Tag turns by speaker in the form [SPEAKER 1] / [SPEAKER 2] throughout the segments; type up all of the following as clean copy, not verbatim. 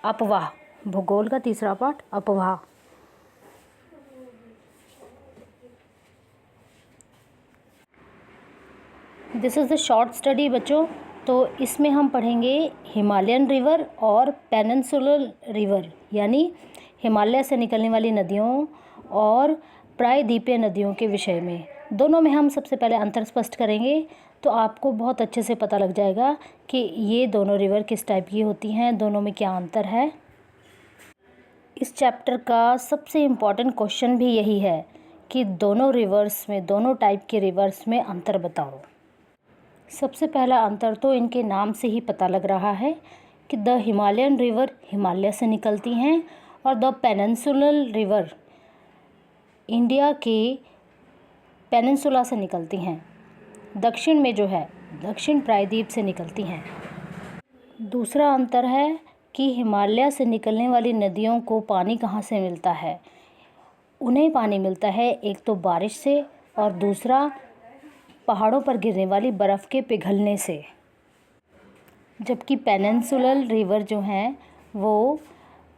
[SPEAKER 1] अपवाह, भूगोल का तीसरा पार्ट अपवाह। This is the short study बच्चों। तो इसमें हम पढ़ेंगे हिमालयन रिवर और पेनिनसुलर रिवर, यानी हिमालय से निकलने वाली नदियों और प्रायद्वीपीय नदियों के विषय में। दोनों में हम सबसे पहले अंतर स्पष्ट करेंगे, तो आपको बहुत अच्छे से पता लग जाएगा कि ये दोनों रिवर किस टाइप की होती हैं, दोनों में क्या अंतर है। इस चैप्टर का सबसे इम्पॉर्टेंट क्वेश्चन भी यही है कि दोनों रिवर्स में, दोनों टाइप के रिवर्स में अंतर बताओ। सबसे पहला अंतर तो इनके नाम से ही पता लग रहा है कि द हिमालयन रिवर हिमालय से निकलती हैं और द पेनिनसुलर रिवर इंडिया के पेनिनसुला से निकलती हैं। दक्षिण में जो है दक्षिण प्रायद्वीप से निकलती हैं। दूसरा अंतर है कि हिमालय से निकलने वाली नदियों को पानी कहाँ से मिलता है। उन्हें पानी मिलता है एक तो बारिश से और दूसरा पहाड़ों पर गिरने वाली बर्फ़ के पिघलने से। जबकि पेनिनसुलर रिवर जो हैं वो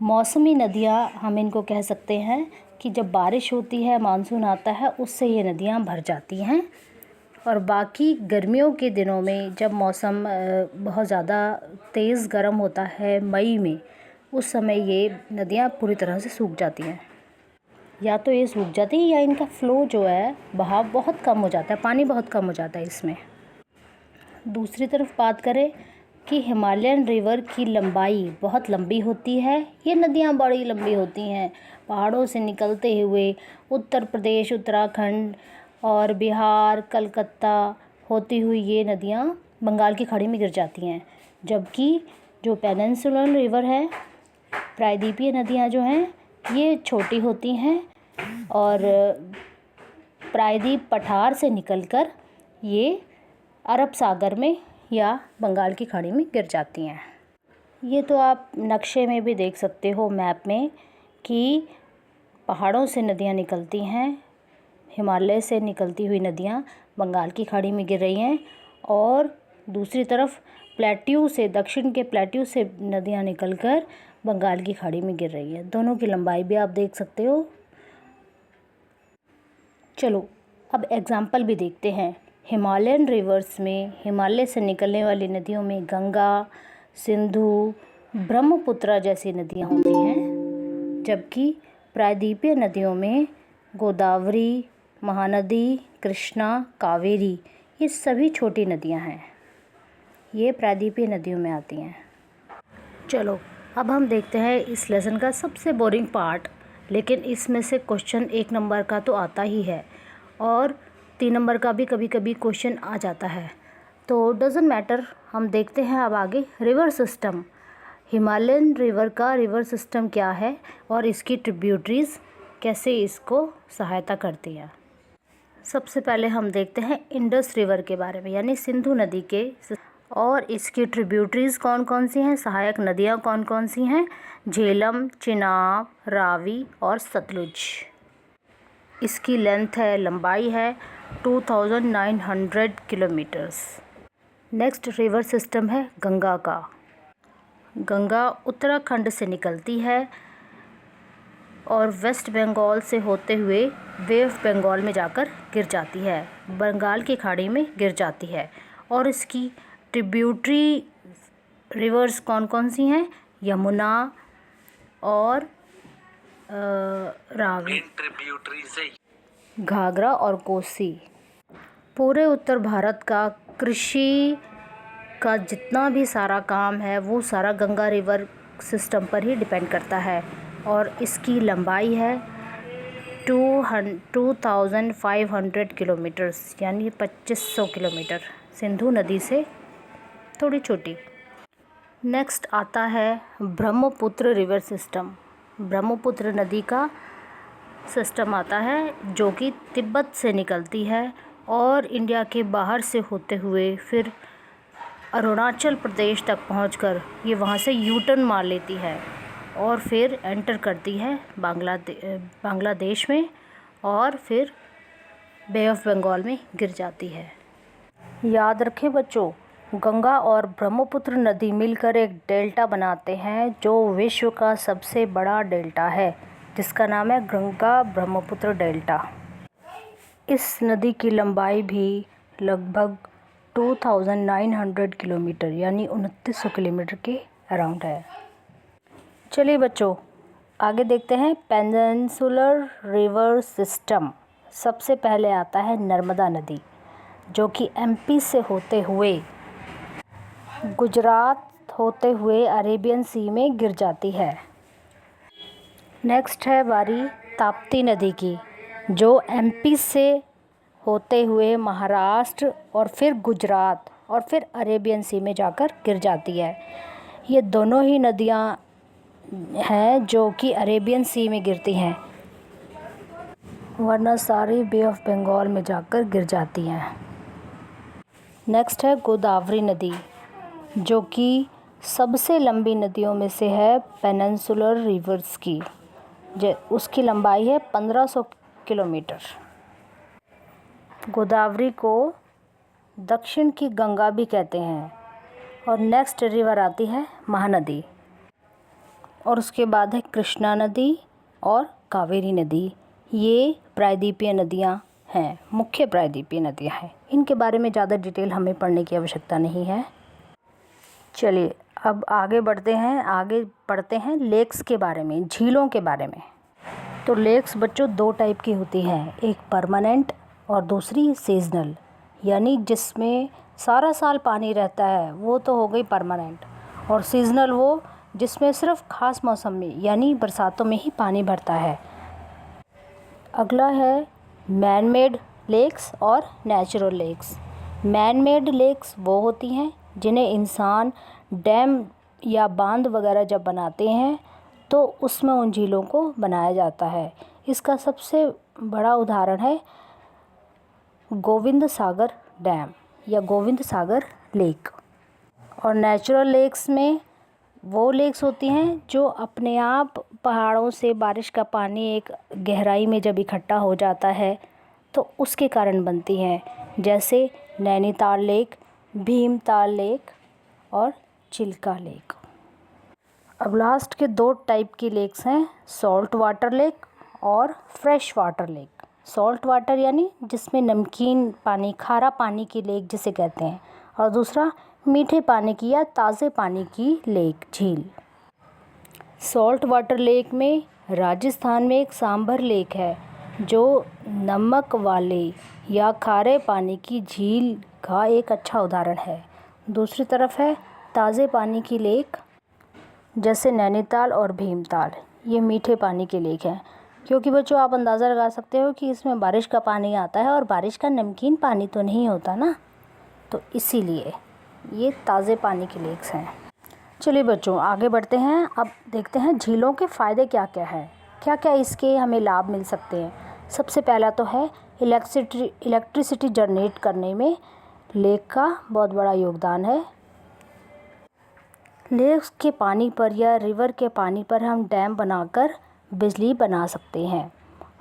[SPEAKER 1] मौसमी नदियाँ हम इनको कह सकते हैं कि जब बारिश होती है, मानसून आता है, उससे ये नदियाँ भर जाती हैं। और बाकी गर्मियों के दिनों में जब मौसम बहुत ज़्यादा तेज़ गर्म होता है मई में, उस समय ये नदियाँ पूरी तरह से सूख जाती हैं। या तो ये सूख जाती है या इनका फ़्लो जो है, बहाव बहुत कम हो जाता है, पानी बहुत कम हो जाता है इसमें। दूसरी तरफ बात करें कि हिमालयन रिवर की लंबाई बहुत लंबी होती है। ये नदियाँ बड़ी लंबी होती हैं, पहाड़ों से निकलते हुए उत्तर प्रदेश, उत्तराखंड और बिहार, कलकत्ता होती हुई ये नदियाँ बंगाल की खाड़ी में गिर जाती हैं। जबकि जो पेनिनसुलर रिवर है, प्रायद्वीपीय नदियाँ जो हैं, ये छोटी होती हैं और प्रायद्वीप पठार से निकलकर ये अरब सागर में या बंगाल की खाड़ी में गिर जाती हैं। ये तो आप नक्शे में भी देख सकते हो, मैप में, कि पहाड़ों से नदियाँ निकलती हैं, हिमालय से निकलती हुई नदियाँ बंगाल की खाड़ी में गिर रही हैं और दूसरी तरफ प्लेट्यू से, दक्षिण के प्लेट्यू से नदियाँ निकलकर बंगाल की खाड़ी में गिर रही हैं। दोनों की लंबाई भी आप देख सकते हो। चलो अब एग्जाम्पल भी देखते हैं। हिमालयन रिवर्स में, हिमालय से निकलने वाली नदियों में गंगा, सिंधु, ब्रह्मपुत्र जैसी नदियाँ होती हैं। जबकि प्रायद्वीपीय नदियों में गोदावरी, महानदी, कृष्णा, कावेरी, ये सभी छोटी नदियाँ हैं। ये प्रायद्वीपीय नदियों में आती हैं। चलो अब हम देखते हैं इस लेसन का सबसे बोरिंग पार्ट, लेकिन इसमें से क्वेश्चन 1 नंबर का तो आता ही है और 3 नंबर का भी कभी कभी क्वेश्चन आ जाता है। तो डज़न्ट मैटर, हम देखते हैं अब आगे रिवर सिस्टम। हिमालयन रिवर का रिवर सिस्टम क्या है और इसकी ट्रिब्यूटरीज़ कैसे इसको सहायता करती हैं। सबसे पहले हम देखते हैं इंडस रिवर के बारे में, यानी सिंधु नदी के, और इसकी ट्रिब्यूटरीज़ कौन कौन सी हैं, सहायक नदियाँ कौन कौन सी हैं। झेलम, चिनाब, रावी और सतलुज। इसकी लेंथ है, लंबाई है 2900 किलोमीटर्स। नेक्स्ट रिवर सिस्टम है गंगा का। गंगा उत्तराखंड से निकलती है और वेस्ट बंगाल से होते हुए वे ऑफ बंगाल में जाकर गिर जाती है, बंगाल की खाड़ी में गिर जाती है। और इसकी ट्रिब्यूटरी रिवर्स कौन कौन सी हैं, यमुना और रावी, घाघरा और कोसी। पूरे उत्तर भारत का कृषि का जितना भी सारा काम है वो सारा गंगा रिवर सिस्टम पर ही डिपेंड करता है। और इसकी लंबाई है 2500 किलोमीटर्स, यानी 2500 किलोमीटर, सिंधु नदी से थोड़ी छोटी। नेक्स्ट आता है ब्रह्मपुत्र रिवर सिस्टम। ब्रह्मपुत्र नदी का सिस्टम आता है जो कि तिब्बत से निकलती है और इंडिया के बाहर से होते हुए फिर अरुणाचल प्रदेश तक पहुंचकर ये वहां से यू टर्न मार लेती है और फिर एंटर करती है बांग्लादेश में और फिर बे ऑफ बंगाल में गिर जाती है। याद रखें बच्चों, गंगा और ब्रह्मपुत्र नदी मिलकर एक डेल्टा बनाते हैं जो विश्व का सबसे बड़ा डेल्टा है, जिसका नाम है गंगा ब्रह्मपुत्र डेल्टा। इस नदी की लंबाई भी लगभग 2900 किलोमीटर यानी 2900 किलोमीटर के अराउंड है। चलिए बच्चों, आगे देखते हैं पेनिनसुलर रिवर सिस्टम। सबसे पहले आता है नर्मदा नदी, जो कि एमपी से होते हुए गुजरात होते हुए अरेबियन सी में गिर जाती है। नेक्स्ट है बारी ताप्ती नदी की, जो एमपी से होते हुए महाराष्ट्र और फिर गुजरात और फिर अरेबियन सी में जाकर गिर जाती है। ये दोनों ही नदियाँ हैं जो कि अरेबियन सी में गिरती हैं, वरना सारी बे ऑफ बंगाल में जाकर गिर जाती हैं। नेक्स्ट है गोदावरी नदी, जो कि सबसे लंबी नदियों में से है पेनिनसुलर रिवर्स की। उसकी लंबाई है 1500 किलोमीटर। गोदावरी को दक्षिण की गंगा भी कहते हैं। और नेक्स्ट रिवर आती है महानदी, और उसके बाद है कृष्णा नदी और कावेरी नदी। ये प्रायद्वीपीय नदियाँ हैं, मुख्य प्रायद्वीपीय नदियाँ हैं। इनके बारे में ज़्यादा डिटेल हमें पढ़ने की आवश्यकता नहीं है। चलिए अब आगे बढ़ते हैं, आगे पढ़ते हैं लेक्स के बारे में, झीलों के बारे में। तो लेक्स बच्चों दो टाइप की होती हैं, एक परमानेंट और दूसरी सीजनल, यानी जिसमें सारा साल पानी रहता है वो तो हो गई परमानेंट, और सीजनल वो जिसमें सिर्फ खास मौसम में यानी बरसातों में ही पानी भरता है। अगला है मैन मेड लेक्स और natural lakes. Man made lakes वो होती हैं जिन्हें इंसान डैम या बांध वगैरह जब बनाते हैं तो उसमें उन झीलों को बनाया जाता है। इसका सबसे बड़ा उदाहरण है गोविंद सागर डैम या गोविंद सागर लेक। और नेचुरल लेक्स में वो लेक्स होती हैं जो अपने आप पहाड़ों से बारिश का पानी एक गहराई में जब इकट्ठा हो जाता है तो उसके कारण बनती हैं, जैसे नैनीताल लेक, भीमताल लेक और चिल्का लेक। अब लास्ट के दो टाइप की लेक्स हैं, सॉल्ट वाटर लेक और fresh water lake. Salt water यानी जिसमें नमकीन पानी, खारा पानी की लेक जिसे कहते हैं, और दूसरा मीठे पानी की या ताज़े पानी की लेक, झील। सॉल्ट वाटर लेक में राजस्थान में एक सांभर लेक है जो नमक वाले या खारे पानी की झील का एक अच्छा उदाहरण है। दूसरी तरफ है ताज़े पानी की लेक, जैसे नैनीताल और भीमताल, ये मीठे पानी की लेक हैं। क्योंकि बच्चों आप अंदाज़ा लगा सकते हो कि इसमें बारिश का पानी आता है और बारिश का नमकीन पानी तो नहीं होता ना, तो इसीलिए ये ताज़े पानी की लेक्स हैं। चलिए बच्चों आगे बढ़ते हैं। अब देखते हैं झीलों के फ़ायदे क्या क्या हैं, क्या क्या इसके हमें लाभ मिल सकते हैं। सबसे पहला तो है इलेक्ट्रिसिटी जनरेट करने में लेक का बहुत बड़ा योगदान है। लेक के पानी पर या रिवर के पानी पर हम डैम बनाकर बिजली बना सकते हैं।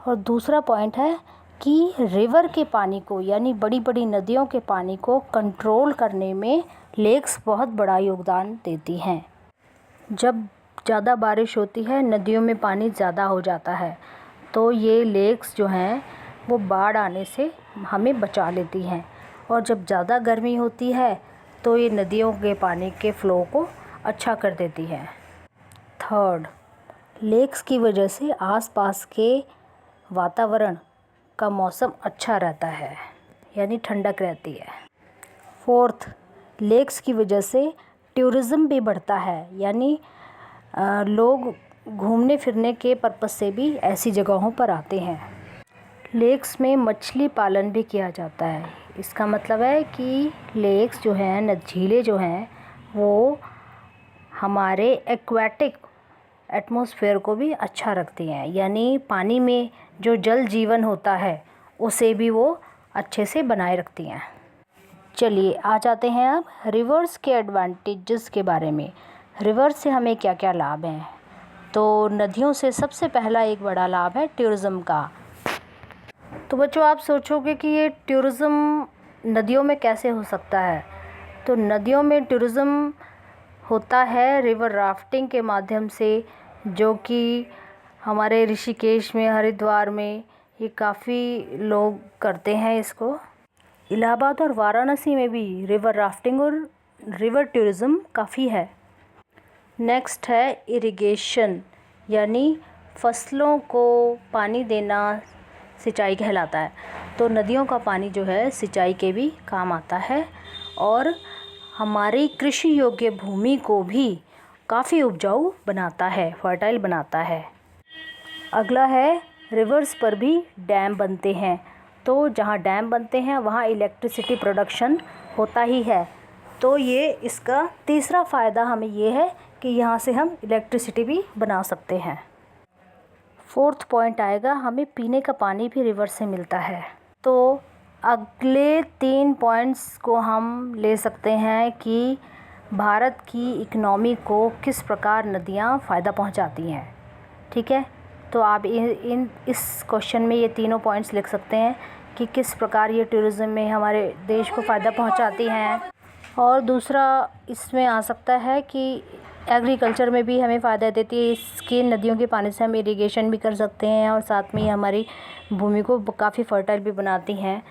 [SPEAKER 1] और दूसरा पॉइंट है कि रिवर के पानी को यानी बड़ी बड़ी नदियों के पानी को कंट्रोल करने में लेक्स बहुत बड़ा योगदान देती हैं। जब ज़्यादा बारिश होती है, नदियों में पानी ज़्यादा हो जाता है, तो ये लेक्स जो हैं वो बाढ़ आने से हमें बचा लेती हैं। और जब ज़्यादा गर्मी होती है तो ये नदियों के पानी के फ़्लो को अच्छा कर देती है। थर्ड, लेक्स की वजह से आसपास के वातावरण का मौसम अच्छा रहता है, यानी ठंडक रहती है। फोर्थ, लेक्स की वजह से टूरिज़्म भी बढ़ता है, यानी लोग घूमने फिरने के पर्पस से भी ऐसी जगहों पर आते हैं। लेक्स में मछली पालन भी किया जाता है। इसका मतलब है कि लेक्स जो हैं, झीलें जो हैं, वो हमारे एक्वेटिक एटमॉस्फेयर को भी अच्छा रखती हैं, यानी पानी में जो जल जीवन होता है उसे भी वो अच्छे से बनाए रखती हैं। चलिए आ जाते हैं अब रिवर्स के एडवांटेजेस के बारे में। रिवर्स से हमें क्या क्या लाभ हैं। तो नदियों से सबसे पहला एक बड़ा लाभ है टूरिज़्म का। तो बच्चों आप सोचोगे कि ये टूरिज़्म नदियों में कैसे हो सकता है। तो नदियों में टूरिज़्म होता है रिवर राफ्टिंग के माध्यम से, जो कि हमारे ऋषिकेश में, हरिद्वार में ये काफ़ी लोग करते हैं इसको। इलाहाबाद और वाराणसी में भी रिवर राफ्टिंग और रिवर टूरिज़्म काफ़ी है। नेक्स्ट है इरिगेशन, यानी फसलों को पानी देना सिंचाई कहलाता है। तो नदियों का पानी जो है सिंचाई के भी काम आता है और हमारी कृषि योग्य भूमि को भी काफ़ी उपजाऊ बनाता है, फर्टाइल बनाता है। अगला है रिवर्स पर भी डैम बनते हैं। तो जहाँ डैम बनते हैं वहाँ इलेक्ट्रिसिटी प्रोडक्शन होता ही है। तो ये इसका तीसरा फ़ायदा हमें ये है कि यहाँ से हम इलेक्ट्रिसिटी भी बना सकते हैं। फोर्थ पॉइंट आएगा, हमें पीने का पानी भी रिवर से मिलता है। तो अगले 3 पॉइंट्स को हम ले सकते हैं कि भारत की इकनॉमी को किस प्रकार नदियाँ फ़ायदा पहुँचाती हैं। ठीक है, तो आप इस क्वेश्चन में ये तीनों पॉइंट्स लिख सकते हैं कि किस प्रकार ये टूरिज़्म में हमारे देश को फ़ायदा पहुँचाती हैं। और दूसरा इसमें आ सकता है कि एग्रीकल्चर में भी हमें फ़ायदा देती है। इसके नदियों के पानी से हम इरिगेशन भी कर सकते हैं और साथ में ही हमारी भूमि को काफ़ी फर्टाइल भी बनाती हैं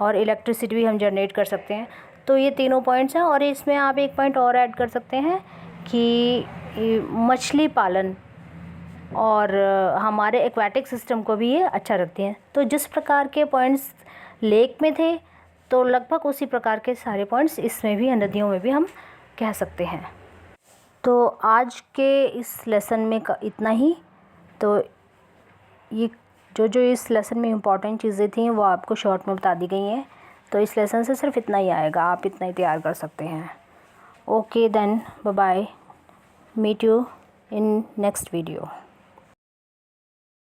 [SPEAKER 1] और इलेक्ट्रिसिटी भी हम जनरेट कर सकते हैं। तो ये तीनों पॉइंट्स हैं। और इसमें आप एक पॉइंट और ऐड कर सकते हैं कि मछली पालन और हमारे एक्वाटिक सिस्टम को भी ये अच्छा रखती हैं। तो जिस प्रकार के पॉइंट्स लेक में थे, तो लगभग उसी प्रकार के सारे पॉइंट्स इसमें भी, नदियों में भी हम कह सकते हैं। तो आज के इस लेसन में इतना ही। तो ये जो इस लेसन में इम्पॉर्टेंट चीज़ें थी वो आपको शॉर्ट में बता दी गई हैं। तो इस लेसन से सिर्फ इतना ही आएगा, आप इतना ही तैयार कर सकते हैं। Okay then, bye bye, meet you in next video.